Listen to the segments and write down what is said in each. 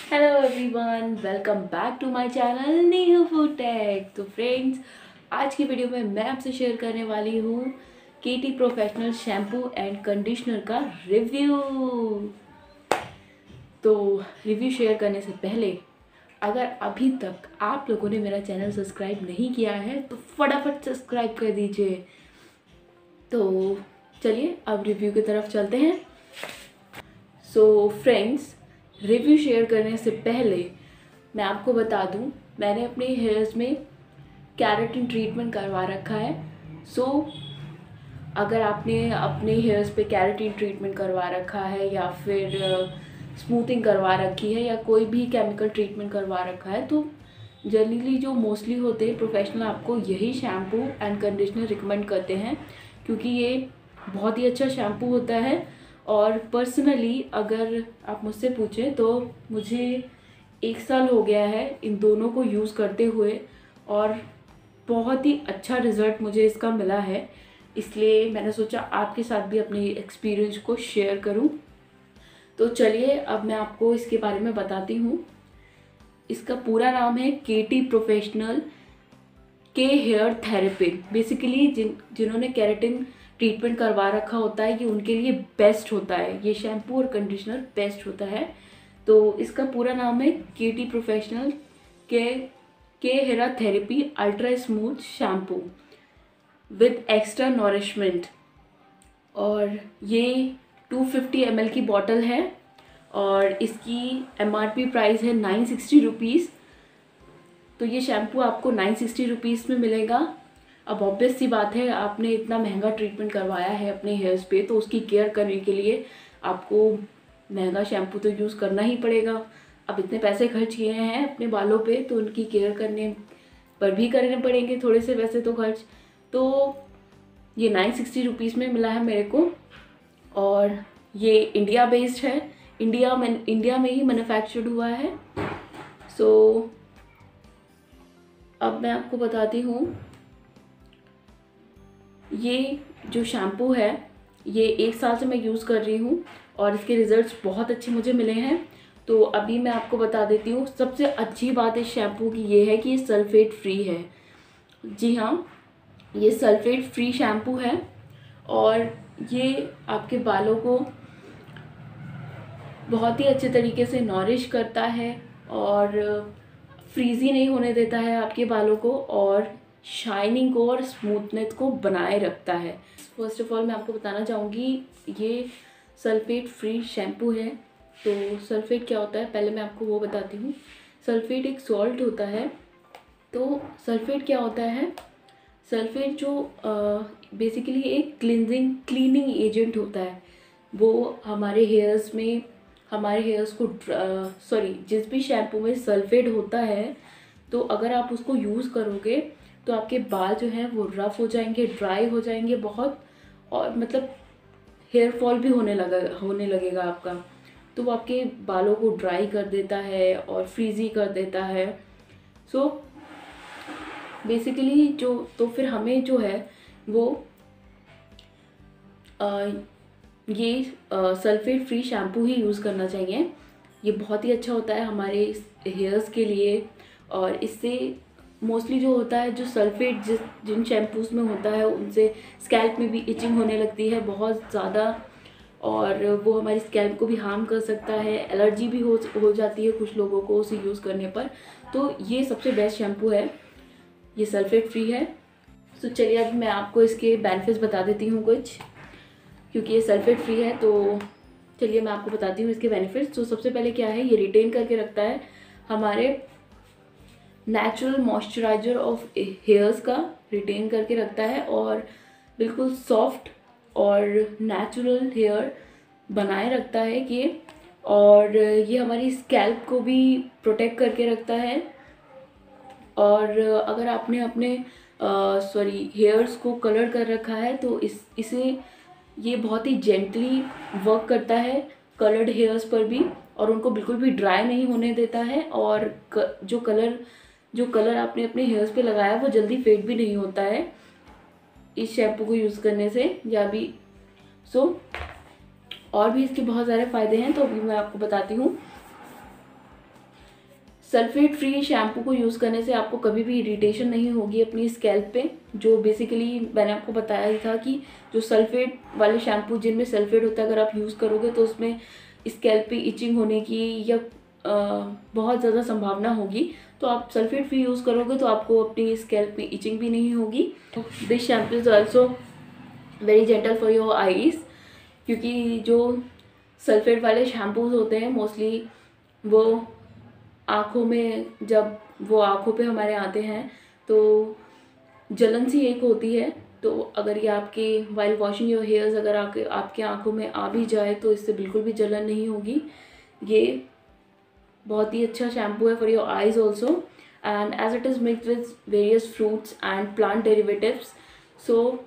Hello everyone, welcome back to my channel Neehu food tech. तो friends, आज की video में मैं आपसे शेयर करने वाली हूँ केटी प्रोफेशनल शैम्पू एंड कंडीशनर का रिव्यू। तो रिव्यू शेयर करने से पहले अगर अभी तक आप लोगों ने मेरा चैनल सब्सक्राइब नहीं किया है तो फटाफट सब्सक्राइब कर दीजिए। तो चलिए अब रिव्यू की तरफ चलते हैं। सो फ्रेंड्स, रिव्यू शेयर करने से पहले मैं आपको बता दूं, मैंने अपने हेयर्स में केराटिन ट्रीटमेंट करवा रखा है। सो अगर आपने अपने हेयर्स पे केराटिन ट्रीटमेंट करवा रखा है या फिर स्मूथिंग करवा रखी है या कोई भी केमिकल ट्रीटमेंट करवा रखा है तो जनरली जो मोस्टली होते हैं प्रोफेशनल आपको यही शैम्पू एंड कंडीशनर रिकमेंड करते हैं, क्योंकि ये बहुत ही अच्छा शैम्पू होता है। और पर्सनली अगर आप मुझसे पूछें तो मुझे 1 साल हो गया है इन दोनों को यूज़ करते हुए और बहुत ही अच्छा रिज़ल्ट मुझे इसका मिला है। इसलिए मैंने सोचा आपके साथ भी अपने एक्सपीरियंस को शेयर करूं। तो चलिए अब मैं आपको इसके बारे में बताती हूँ। इसका पूरा नाम है केटी प्रोफेशनल के हेयर थेरेपी। बेसिकली जिन्होंने केराटिन ट्रीटमेंट करवा रखा होता है, ये उनके लिए बेस्ट होता है, ये शैम्पू और कंडीशनर बेस्ट होता है। तो इसका पूरा नाम है केटी प्रोफेशनल के hair therapy ultra smooth shampoo with extra nourishment. और ये 250 ml की बॉटल है और इसकी MRP प्राइस है 960 रुपीज़। तो ये शैम्पू आपको 960 रुपीज़ में मिलेगा। अब ऑब्वियस सी बात है, आपने इतना महंगा ट्रीटमेंट करवाया है अपने हेयर्स पे तो उसकी केयर करने के लिए आपको महंगा शैम्पू तो यूज़ करना ही पड़ेगा। अब इतने पैसे खर्च किए हैं अपने बालों पे तो उनकी केयर करने पर भी करने पड़ेंगे थोड़े से वैसे तो खर्च। तो ये 960 रुपीज़ में मिला है मेरे को और ये इंडिया बेस्ड है, इंडिया में ही मैन्युफैक्चर्ड हुआ है। सो अब मैं आपको बताती हूँ, ये जो शैम्पू है ये 1 साल से मैं यूज़ कर रही हूँ और इसके रिज़ल्ट्स बहुत अच्छे मुझे मिले हैं। तो अभी मैं आपको बता देती हूँ, सबसे अच्छी बात इस शैम्पू की ये है कि ये सल्फेट फ्री है। जी हाँ, ये सल्फेट फ्री शैम्पू है और ये आपके बालों को बहुत ही अच्छे तरीके से नॉरिश करता है और फ्रीजी नहीं होने देता है आपके बालों को और शाइनिंग को और स्मूथनेस को बनाए रखता है। फर्स्ट ऑफ ऑल मैं आपको बताना चाहूँगी, ये सल्फेट फ्री शैम्पू है। तो सल्फेट क्या होता है पहले मैं आपको वो बताती हूँ। सल्फेट एक सॉल्ट होता है। तो सल्फेट क्या होता है, सल्फेट जो बेसिकली एक क्लीनिंग एजेंट होता है। वो हमारे हेयर्स को जिस भी शैम्पू में सल्फेट होता है तो अगर आप उसको यूज़ करोगे तो आपके बाल जो हैं वो रफ़ हो जाएंगे, ड्राई हो जाएंगे बहुत, और मतलब हेयर फॉल भी होने लगेगा आपका। तो वो आपके बालों को ड्राई कर देता है और फ्रीजी कर देता है। सो बेसिकली तो फिर हमें जो है वो ये सल्फेट फ्री शैम्पू ही यूज़ करना चाहिए। ये बहुत ही अच्छा होता है हमारे हेयर्स के लिए। और इससे मोस्टली जो होता है, जो सल्फेट जिन शैम्पूज़ में होता है उनसे स्कैल्प में भी इचिंग होने लगती है बहुत ज़्यादा और वो हमारी स्कैल्प को भी हार्म कर सकता है। एलर्जी भी हो जाती है कुछ लोगों को उसे यूज़ करने पर। तो ये सबसे बेस्ट शैम्पू है, ये सल्फेट फ्री है। तो चलिए अब मैं आपको इसके बेनिफिट्स बता देती हूँ कुछ, क्योंकि ये सल्फेट फ्री है। तो चलिए मैं आपको बताती हूँ इसके बेनिफिट्स। तो सबसे पहले क्या है, ये रिटेन करके रखता है हमारे नेचुरल मॉइस्चराइजर ऑफ हेयर्स का, रिटेन करके रखता है और बिल्कुल सॉफ्ट और नेचुरल हेयर बनाए रखता है ये। और ये हमारी स्कैल्प को भी प्रोटेक्ट करके रखता है। और अगर आपने अपने हेयर्स को कलर कर रखा है तो इसे ये बहुत ही जेंटली वर्क करता है कलर्ड हेयर्स पर भी, और उनको बिल्कुल भी ड्राई नहीं होने देता है। और जो कलर आपने अपने हेयर्स पे लगाया वो जल्दी फेड भी नहीं होता है इस शैम्पू को यूज़ करने से या भी। और भी इसके बहुत सारे फ़ायदे हैं तो अभी मैं आपको बताती हूँ। सल्फेट फ्री शैम्पू को यूज़ करने से आपको कभी भी इरिटेशन नहीं होगी अपनी स्कैल्प पे। जो बेसिकली मैंने आपको बताया ही था कि जो सल्फेट वाले शैम्पू जिनमें सल्फेट होता है अगर आप यूज़ करोगे तो उसमें स्कैल्प पे इचिंग होने की या बहुत ज़्यादा संभावना होगी। तो आप सल्फेट फ्री यूज़ करोगे तो आपको अपनी स्कैल्प में इचिंग भी नहीं होगी। This shampoo is also very gentle for your eyes, क्योंकि जो सल्फेट वाले शैम्पूज होते हैं मोस्टली वो आँखों में, जब वो आँखों पे हमारे आते हैं तो जलन सी एक होती है। तो अगर ये आपके वाइल वॉशिंग योर हेयर्स अगर आपके आँखों में आ भी जाए तो इससे बिल्कुल भी जलन नहीं होगी। ये बहुत ही अच्छा शैम्पू है for your eyes also, and as it is mixed with various fruits and plant derivatives, so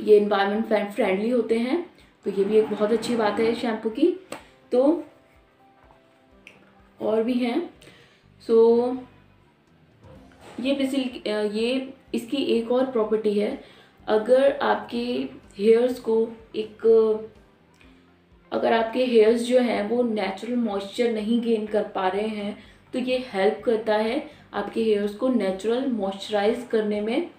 ये इन्वायरमेंट फ्रेंडली होते हैं। तो ये भी एक बहुत अच्छी बात है शैम्पू की। तो और भी हैं। सो ये बेसिकली ये इसकी एक और प्रॉपर्टी है, अगर आपके हेयर्स को अगर आपके हेयर्स जो हैं वो नेचुरल मॉइस्चर नहीं गेन कर पा रहे हैं तो ये हेल्प करता है आपके हेयर्स को नेचुरल मॉइस्चराइज करने में,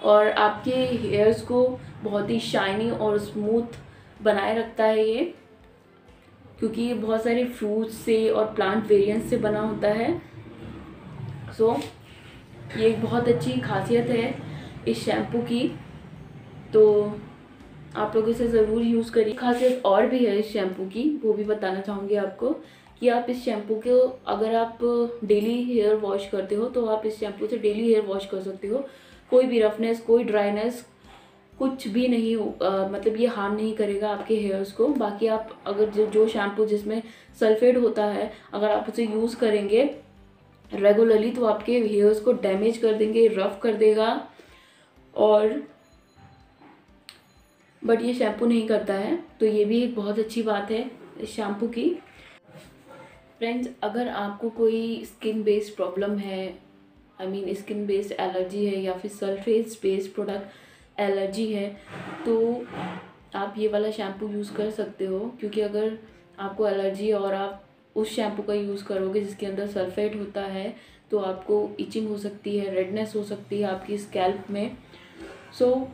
और आपके हेयर्स को बहुत ही शाइनी और स्मूथ बनाए रखता है ये, क्योंकि ये बहुत सारे फ्रूट्स से और प्लांट वेरिएंट्स से बना होता है। सो ये एक बहुत अच्छी खासियत है इस शैम्पू की, तो आप लोग इसे ज़रूर यूज़ करिए। खासियत और भी है इस शैम्पू की, वो भी बताना चाहूँगी आपको कि आप इस शैम्पू को अगर आप डेली हेयर वॉश करते हो तो आप इस शैम्पू से डेली हेयर वॉश कर सकते हो। कोई भी रफनेस, कोई ड्राइनेस कुछ भी नहीं हो, मतलब ये हार्म नहीं करेगा आपके हेयर्स को। बाकी आप अगर जो शैम्पू जिसमें सल्फेट होता है अगर आप उसे यूज़ करेंगे रेगुलरली तो आपके हेयर्स को डैमेज कर देंगे, रफ कर देगा, और बट ये शैम्पू नहीं करता है। तो ये भी एक बहुत अच्छी बात है इस शैम्पू की। फ्रेंड्स, अगर आपको कोई स्किन बेस्ड प्रॉब्लम है, I mean skin based allergy है या फिर सल्फेट बेस्ड प्रोडक्ट एलर्जी है, तो आप ये वाला शैम्पू यूज़ कर सकते हो। क्योंकि अगर आपको एलर्जी है और आप उस शैम्पू का यूज़ करोगे जिसके अंदर सल्फेट होता है तो आपको इचिंग हो सकती है, रेडनेस हो सकती है आपकी स्कैल्प में। सो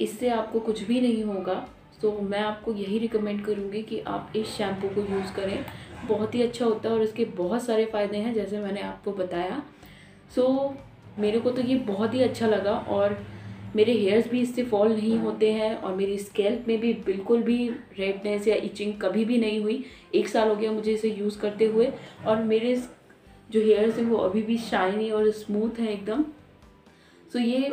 इससे आपको कुछ भी नहीं होगा। सो मैं आपको यही रिकमेंड करूँगी कि आप इस शैम्पू को यूज़ करें, बहुत ही अच्छा होता है और इसके बहुत सारे फ़ायदे हैं जैसे मैंने आपको बताया। सो मेरे को तो ये बहुत ही अच्छा लगा और मेरे हेयर्स भी इससे फॉल नहीं होते हैं और मेरी स्कैल्प में भी बिल्कुल भी रेडनेस या इचिंग कभी भी नहीं हुई। 1 साल हो गया मुझे इसे यूज़ करते हुए और मेरे जो हेयर्स हैं वो अभी भी शाइनी और स्मूथ हैं एकदम। सो ये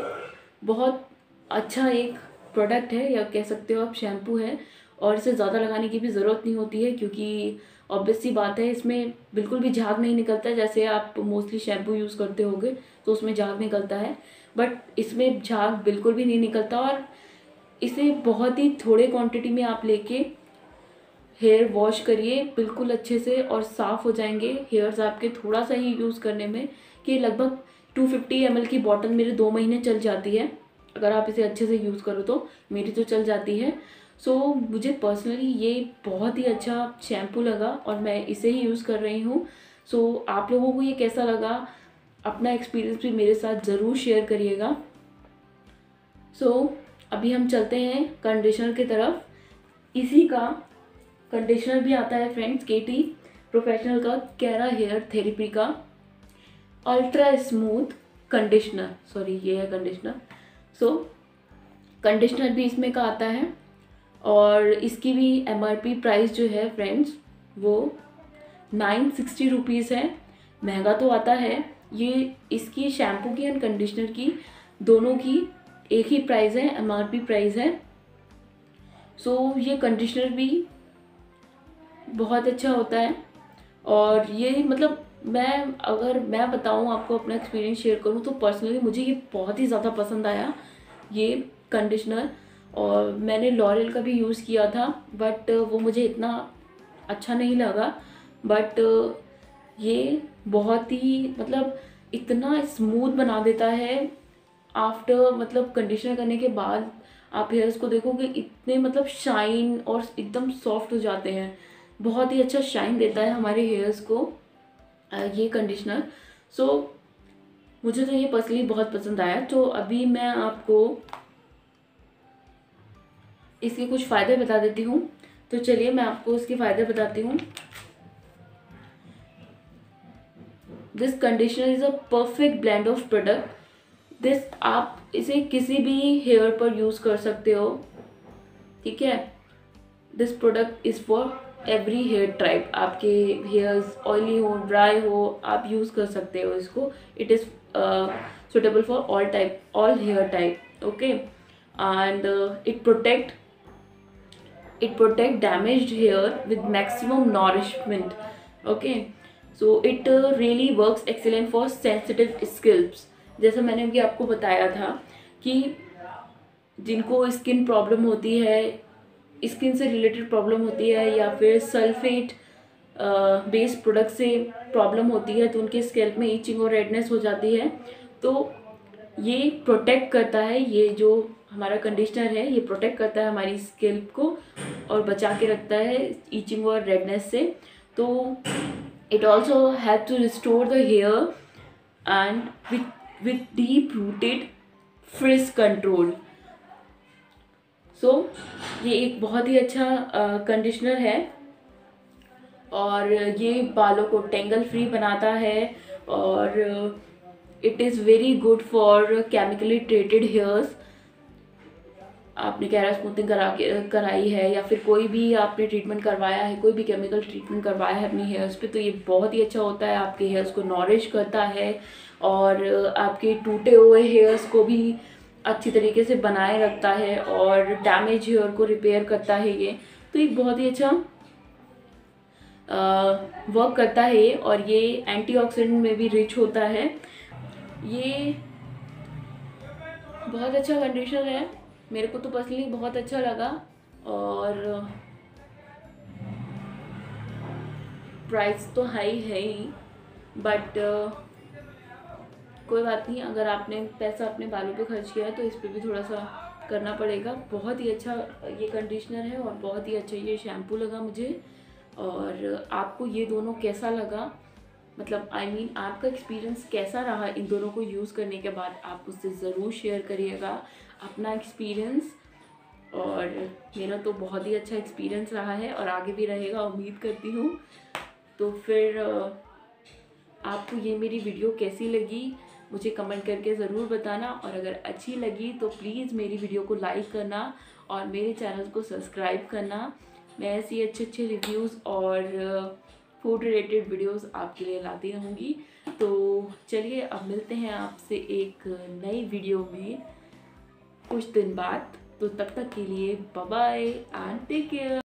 बहुत अच्छा एक प्रोडक्ट है या कह सकते हो आप शैम्पू है, और इसे ज़्यादा लगाने की भी ज़रूरत नहीं होती है क्योंकि ऑब्वियस सी बात है इसमें बिल्कुल भी झाग नहीं निकलता है। जैसे आप मोस्टली शैम्पू यूज़ करते होगे तो उसमें झाग निकलता है, बट इसमें झाग बिल्कुल भी नहीं निकलता। और इसे बहुत ही थोड़े क्वांटिटी में आप लेके हेयर वॉश करिए बिल्कुल अच्छे से और साफ़ हो जाएंगे हेयर्स आपके थोड़ा सा ही यूज़ करने में, कि लगभग 250 ml की बॉटल मेरे 2 महीने चल जाती है अगर आप इसे अच्छे से यूज़ करो तो। मेरी तो चल जाती है। सो मुझे पर्सनली ये बहुत ही अच्छा शैम्पू लगा और मैं इसे ही यूज़ कर रही हूँ। सो आप लोगों को ये कैसा लगा, अपना एक्सपीरियंस भी मेरे साथ ज़रूर शेयर करिएगा। सो अभी हम चलते हैं कंडीशनर की तरफ। इसी का कंडीशनर भी आता है फ्रेंड्स, केटी प्रोफेशनल का कैरा हेयर थेरेपी का अल्ट्रा स्मूथ कंडीशनर, सॉरी ये है कंडीशनर। सो कंडीशनर भी इसमें का आता है और इसकी भी MRP प्राइस जो है फ्रेंड्स वो 960 रुपीज़ है। महंगा तो आता है, ये इसकी शैम्पू की एंड कंडीशनर की दोनों की एक ही प्राइस है, MRP प्राइस है। सो ये कंडीशनर भी बहुत अच्छा होता है और ये मतलब अगर मैं बताऊँ आपको अपना एक्सपीरियंस शेयर करूँ तो पर्सनली मुझे ये बहुत ही ज़्यादा पसंद आया ये कंडीशनर। और मैंने लॉरियल का भी यूज़ किया था बट वो मुझे इतना अच्छा नहीं लगा, बट ये बहुत ही मतलब इतना स्मूथ बना देता है। आफ्टर मतलब कंडीशनर करने के बाद आप हेयर्स को देखोगे इतने मतलब शाइन और एकदम सॉफ्ट हो जाते हैं बहुत ही अच्छा शाइन देता है हमारे हेयर्स को ये कंडीशनर। सो मुझे तो ये पर्सनली बहुत पसंद आया। तो अभी मैं आपको इसके कुछ फ़ायदे बता देती हूँ। तो चलिए मैं आपको इसके फ़ायदे बताती हूँ। This conditioner is a perfect blend of product. This आप इसे किसी भी हेयर पर यूज़ कर सकते हो, ठीक है। This product is for every hair type. आपके हेयर्स ऑयली हो, ड्राई हो, आप यूज़ कर सकते हो इसको। It is suitable for all type, all hair type, okay. And it protect damaged hair with maximum nourishment, okay. So it really works excellent for sensitive scalps। जैसा मैंने अभी आपको बताया था कि जिनको स्किन प्रॉब्लम होती है, स्किन से रिलेटेड प्रॉब्लम होती है या फिर सल्फेट बेस्ड प्रोडक्ट से प्रॉब्लम होती है, तो उनके स्कैल्प में ईचिंग और रेडनेस हो जाती है। तो ये प्रोटेक्ट करता है, ये जो हमारा कंडीशनर है ये प्रोटेक्ट करता है हमारी स्कैल्प को और बचा के रखता है ईचिंग और रेडनेस से। तो it also have to restore the hair and with deep rooted frizz control. So ये एक बहुत ही अच्छा कंडीशनर है और ये बालों को टेंगल फ्री बनाता है और it is very good for chemically treated hairs. आपने कैरा स्मूथिंग कराई है या फिर कोई भी आपने ट्रीटमेंट करवाया है, कोई भी केमिकल ट्रीटमेंट करवाया है अपनी हेयर्स पे, तो ये बहुत ही अच्छा होता है। आपके हेयर्स को नॉरिश करता है और आपके टूटे हुए हेयर्स को भी अच्छी तरीके से बनाए रखता है और डैमेज हेयर को रिपेयर करता है ये। तो एक बहुत ही अच्छा वर्क करता है और ये एंटीऑक्सीडेंट में भी रिच होता है। ये बहुत अच्छा कंडीशनर है, मेरे को तो पर्सनली बहुत अच्छा लगा। और प्राइस तो हाई है ही, बट कोई बात नहीं, अगर आपने पैसा अपने बालों पे खर्च किया है तो इस पर भी थोड़ा सा करना पड़ेगा। बहुत ही अच्छा ये कंडीशनर है और बहुत ही अच्छा ये शैम्पू लगा मुझे। और आपको ये दोनों कैसा लगा, मतलब आई मीन आपका एक्सपीरियंस कैसा रहा इन दोनों को यूज़ करने के बाद, आप मुझसे ज़रूर शेयर करिएगा अपना एक्सपीरियंस। और मेरा तो बहुत ही अच्छा एक्सपीरियंस रहा है और आगे भी रहेगा, उम्मीद करती हूँ। तो फिर आपको ये मेरी वीडियो कैसी लगी मुझे कमेंट करके ज़रूर बताना, और अगर अच्छी लगी तो प्लीज़ मेरी वीडियो को लाइक करना और मेरे चैनल को सब्सक्राइब करना। मैं ऐसी अच्छे रिव्यूज़ और फूड रिलेटेड वीडियोस आपके लिए लाती रहूँगी। तो चलिए अब मिलते हैं आपसे एक नई वीडियो में कुछ दिन बाद। तो तब तक के लिए bye bye and take care.